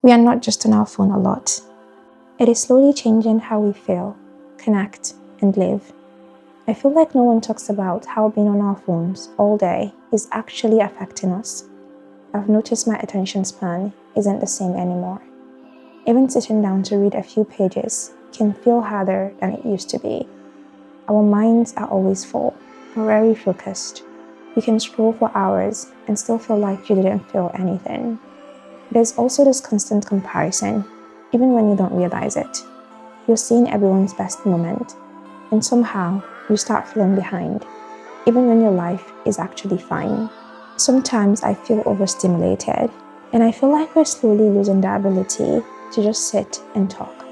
We are not just on our phone a lot. It is slowly changing how we feel, connect, and live. I feel like no one talks about how being on our phones all day is actually affecting us. I've noticed my attention span isn't the same anymore. Even sitting down to read a few pages can feel harder than it used to be. Our minds are always full, very focused. You can scroll for hours and still feel like you didn't feel anything. There's also this constant comparison, even when you don't realize it. You're seeing everyone's best moment, and somehow you start feeling behind, even when your life is actually fine. Sometimes I feel overstimulated, and I feel like we're slowly losing the ability to just sit and talk,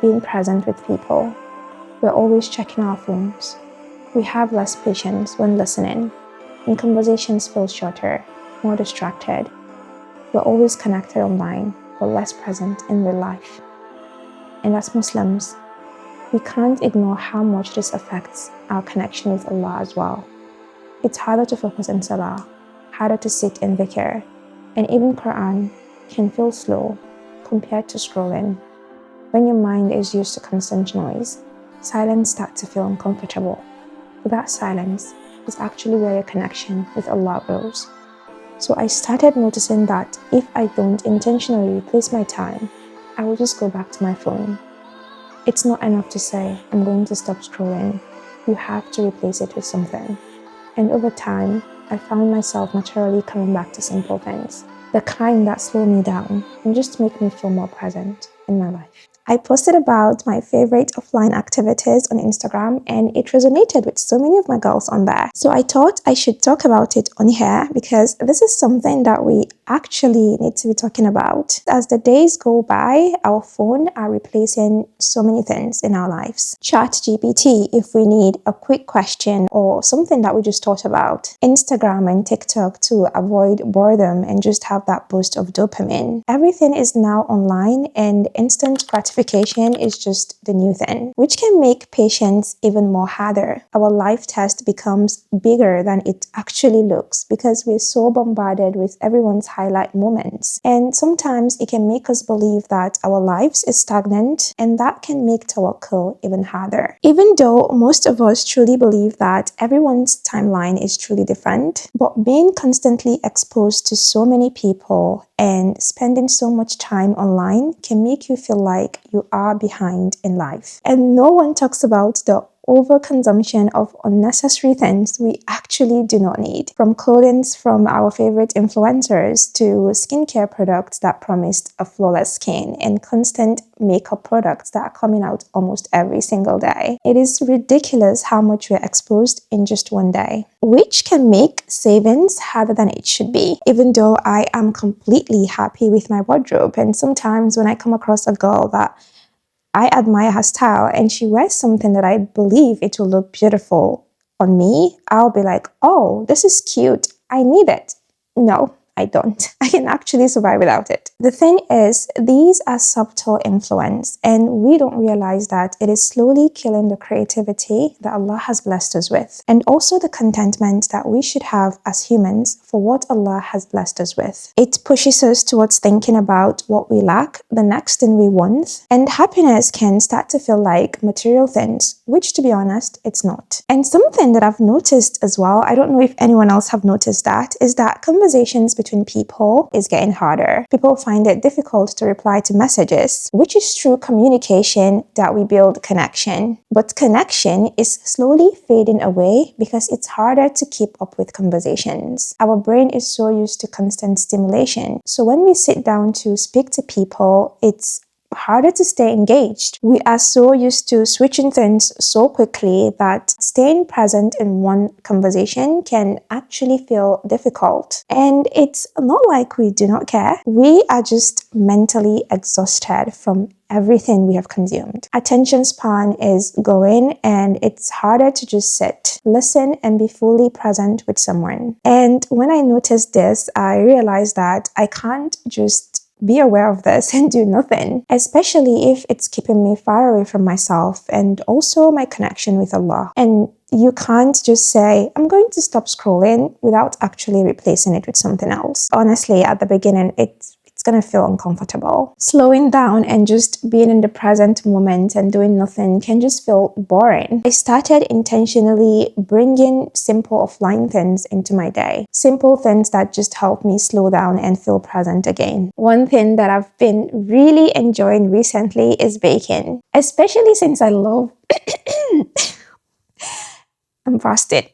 being present with people. We're always checking our phones. We have less patience when listening, and conversations feel shorter, more distracted. We're always connected online, but less present in real life. And as Muslims, we can't ignore how much this affects our connection with Allah as well. It's harder to focus in Salah, harder to sit in dhikr, and even Quran can feel slow compared to scrolling. When your mind is used to constant noise, silence starts to feel uncomfortable. But that silence is actually where your connection with Allah grows. So I started noticing that if I don't intentionally replace my time, I will just go back to my phone. It's not enough to say, I'm going to stop scrolling. You have to replace it with something. And over time, I found myself naturally coming back to simple things, the kind that slow me down and just make me feel more present in my life. I posted about my favorite offline activities on Instagram, and it resonated with so many of my girls on there. So I thought I should talk about it on here because this is something that we actually need to be talking about. As the days go by, our phone are replacing so many things in our lives. ChatGPT if we need a quick question or something that we just thought about. Instagram and TikTok to avoid boredom and just have that boost of dopamine. Everything is now online, and instant gratification is just the new thing, which can make patience even more harder. Our life test becomes bigger than it actually looks because we're so bombarded with everyone's highlight moments. And sometimes it can make us believe that our lives is stagnant, and that can make tawakkul even harder. Even though most of us truly believe that everyone's timeline is truly different, but being constantly exposed to so many people and spending so much time online can make you feel like you are behind in life. And no one talks about the overconsumption of unnecessary things we actually do not need. From clothing from our favorite influencers to skincare products that promised a flawless skin and constant makeup products that are coming out almost every single day. It is ridiculous how much we're exposed in just one day, which can make savings harder than it should be. Even though I am completely happy with my wardrobe, and sometimes when I come across a girl that I admire her style and she wears something that I believe it will look beautiful on me, I'll be like, oh, this is cute. I need it. No, I don't. I can actually survive without it. The thing is, these are subtle influence, and we don't realize that it is slowly killing the creativity that Allah has blessed us with, and also the contentment that we should have as humans for what Allah has blessed us with. It pushes us towards thinking about what we lack, the next thing we want, and happiness can start to feel like material things, which to be honest, it's not. And something that I've noticed as well, I don't know if anyone else have noticed that, is that conversations between people is getting harder. People find it difficult to reply to messages, which is through communication that we build connection. But connection is slowly fading away because it's harder to keep up with conversations. Our brain is so used to constant stimulation. So when we sit down to speak to people, it's harder to stay engaged. We are so used to switching things so quickly that staying present in one conversation can actually feel difficult. And it's not like we do not care. We are just mentally exhausted from everything we have consumed. Attention span is going, and it's harder to just sit, listen, and be fully present with someone. And when I noticed this, I realized that I can't just be aware of this and do nothing, especially if it's keeping me far away from myself and also my connection with Allah. And you can't just say, I'm going to stop scrolling without actually replacing it with something else. Honestly, at the beginning, it's it's going to feel uncomfortable. Slowing down and just being in the present moment and doing nothing can just feel boring. I started intentionally bringing simple offline things into my day. Simple things that just help me slow down and feel present again. One thing that I've been really enjoying recently is baking, especially since I love I'm fasted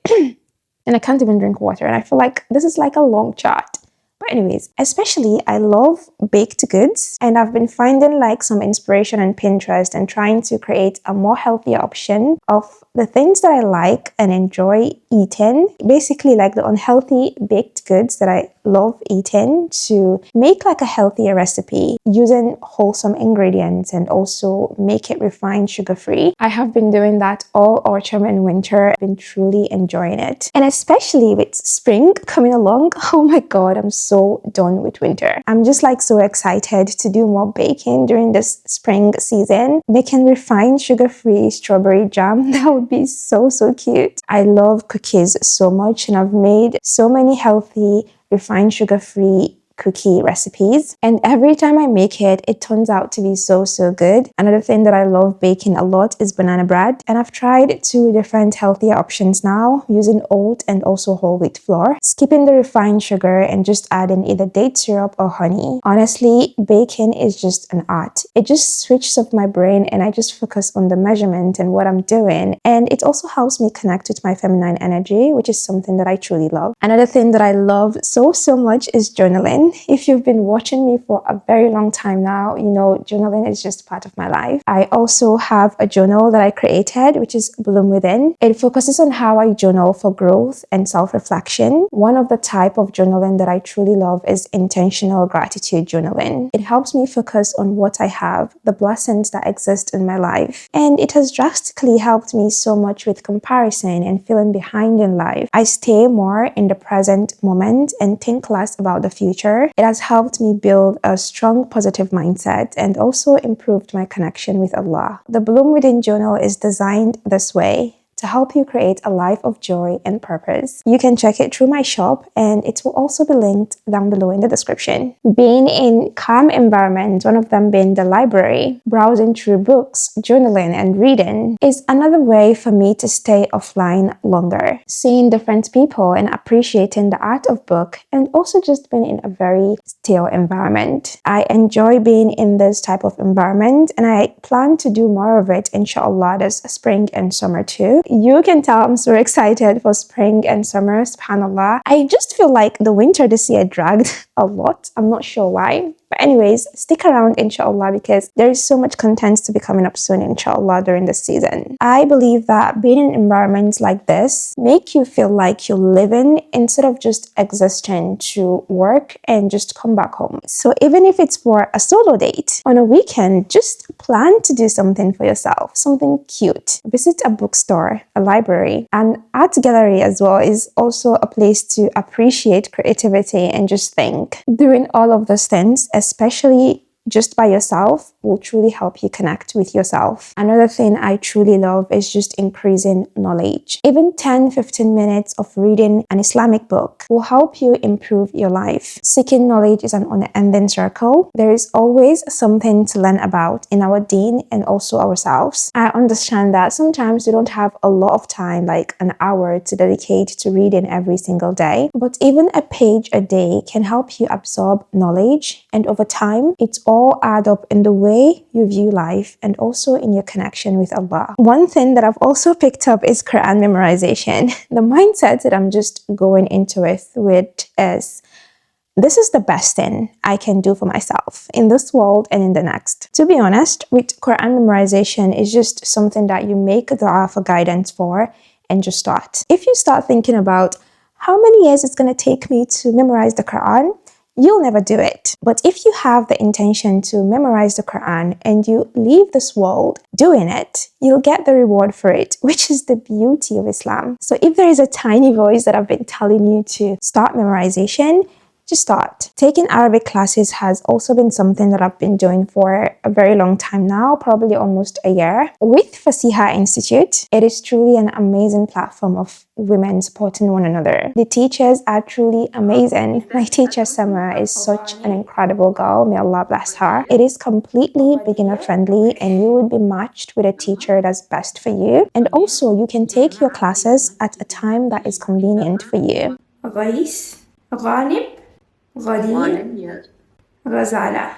and I can't even drink water, and I feel like this is like a long chat. But anyways, especially I love baked goods, and I've been finding like some inspiration on Pinterest and trying to create a more healthy option of the things that I like and enjoy eating. Basically like the unhealthy baked goods that I love eating, to make like a healthier recipe using wholesome ingredients and also make it refined sugar-free. I have been doing that all autumn and winter. I've been truly enjoying it. And especially with spring coming along, oh my god, I'm so done with winter. I'm just like so excited to do more baking during this spring season. Making refined sugar-free strawberry jam, that would be so cute. I love cookies so much, and I've made so many healthy refined sugar-free cookie recipes, and every time I make it, it turns out to be so good. Another thing that I love baking a lot is banana bread, and I've tried 2 different healthier options now, using oat and also whole wheat flour, skipping the refined sugar and just adding either date syrup or honey. Honestly, baking is just an art. It just switches off my brain and I just focus on the measurement and what I'm doing, and it also helps me connect with my feminine energy, which is something that I truly love. Another thing that I love so much is journaling. If you've been watching me for a very long time now, you know journaling is just part of my life. I also have a journal that I created, which is Bloom Within. It focuses on how I journal for growth and self-reflection. One of the type of journaling that I truly love is intentional gratitude journaling. It helps me focus on what I have, the blessings that exist in my life, and it has drastically helped me so much with comparison and feeling behind in life. I stay more in the present moment and think less about the future. It has helped me build a strong positive mindset and also improved my connection with Allah. The Bloom Within journal is designed this way to help you create a life of joy and purpose. You can check it through my shop, and it will also be linked down below in the description. Being in calm environments, one of them being the library, browsing through books, journaling and reading is another way for me to stay offline longer. Seeing different people and appreciating the art of book, and also just being in a very still environment. I enjoy being in this type of environment, and I plan to do more of it inshallah this spring and summer too. You can tell I'm so excited for spring and summer, subhanallah. I just feel like the winter this year dragged a lot. I'm not sure why. But anyways, stick around inshallah, because there is so much content to be coming up soon inshallah during this season. I believe that being in environments like this make you feel like you're living instead of just existing to work and just come back home. So even if it's for a solo date on a weekend, just plan to do something for yourself, something cute. Visit a bookstore, a library, an art gallery as well is also a place to appreciate creativity and just think. Doing all of those things, especially just by yourself, will truly help you connect with yourself. Another thing I truly love is just increasing knowledge. Even 10-15 minutes of reading an Islamic book will help you improve your life. Seeking knowledge is an unending circle. There is always something to learn about in our deen and also ourselves. I understand that sometimes you don't have a lot of time, like an hour to dedicate to reading every single day, but even a page a day can help you absorb knowledge, and over time, it's all add up in the way you view life and also in your connection with Allah. One thing that I've also picked up is Quran memorization. The mindset that I'm just going into it with is, this is the best thing I can do for myself in this world and in the next. To be honest, with Quran memorization, is just something that you make dua for guidance for and just start. If you start thinking about how many years it's going to take me to memorize the Quran, you'll never do it. But if you have the intention to memorize the Quran and you leave this world doing it, you'll get the reward for it, which is the beauty of Islam. So if there is a tiny voice that I've been telling you to start memorization, just start. Taking Arabic classes has also been something that I've been doing for a very long time now, probably almost a year. With Fasiha Institute, it is truly an amazing platform of women supporting one another. The teachers are truly amazing. My teacher Sama is such an incredible girl. May Allah bless her. It is completely beginner friendly and you would be matched with a teacher that's best for you. And also you can take your classes at a time that is convenient for you. غيث غالب غدير غزالة.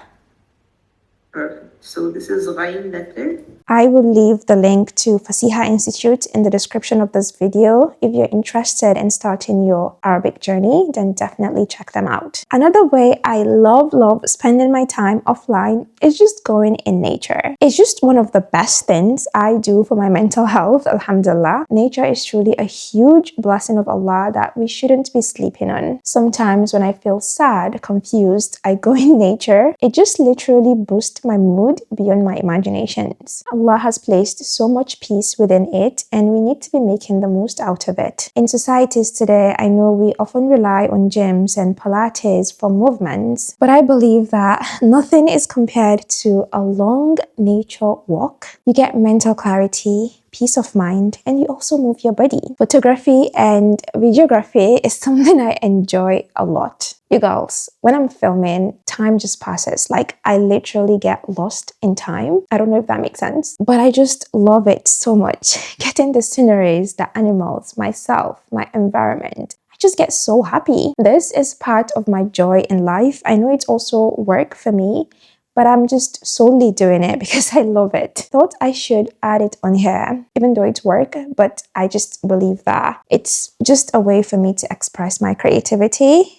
Perfect. So this is Ghain, that's it. I will leave the link to Fasiha Institute in the description of this video. If you're interested in starting your Arabic journey, then definitely check them out. Another way I love spending my time offline is just going in nature. It's just one of the best things I do for my mental health, alhamdulillah. Nature is truly a huge blessing of Allah that we shouldn't be sleeping on. Sometimes when I feel sad, confused, I go in nature. It just literally boosts my mood beyond my imaginations. Allah has placed so much peace within it and we need to be making the most out of it. In societies today, I know we often rely on gyms and Pilates for movements, but I believe that nothing is compared to a long nature walk. You get mental clarity, peace of mind, and you also move your body. Photography and videography is something I enjoy a lot. You girls, when I'm filming, time just passes. Like, I literally get lost in time. I don't know if that makes sense, but I just love it so much. Getting the sceneries, the animals, myself, my environment. I just get so happy. This is part of my joy in life. I know it's also work for me, but I'm just solely doing it because I love it. Thought I should add it on here, even though it's work, but I just believe that it's just a way for me to express my creativity,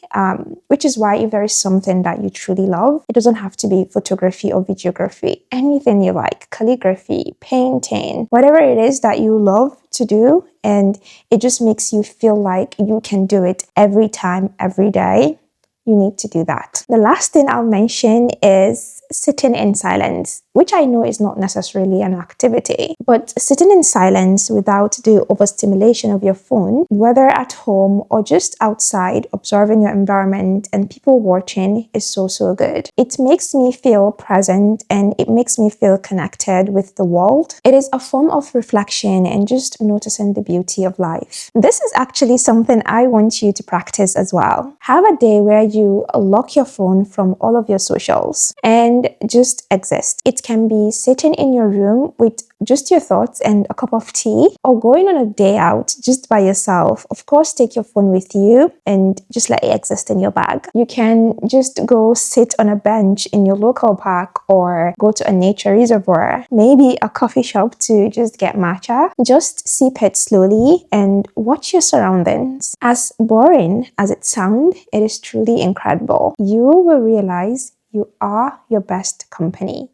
which is why if there is something that you truly love, it doesn't have to be photography or videography, anything you like, calligraphy, painting, whatever it is that you love to do, and it just makes you feel like you can do it every time, every day. You need to do that. The last thing I'll mention is sitting in silence, which I know is not necessarily an activity, but sitting in silence without the overstimulation of your phone, whether at home or just outside, observing your environment and people watching is so good. It makes me feel present and it makes me feel connected with the world. It is a form of reflection and just noticing the beauty of life. This is actually something I want you to practice as well. Have a day where you lock your phone from all of your socials and just exist. It can be sitting in your room with just your thoughts and a cup of tea, or going on a day out just by yourself. Of course, take your phone with you and just let it exist in your bag. You can just go sit on a bench in your local park or go to a nature reservoir, maybe a coffee shop to just get matcha. Just sip it slowly and watch your surroundings. As boring as it sounds, it is truly incredible. You will realize you are your best company,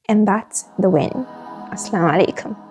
and that's the win. Assalamu alaikum.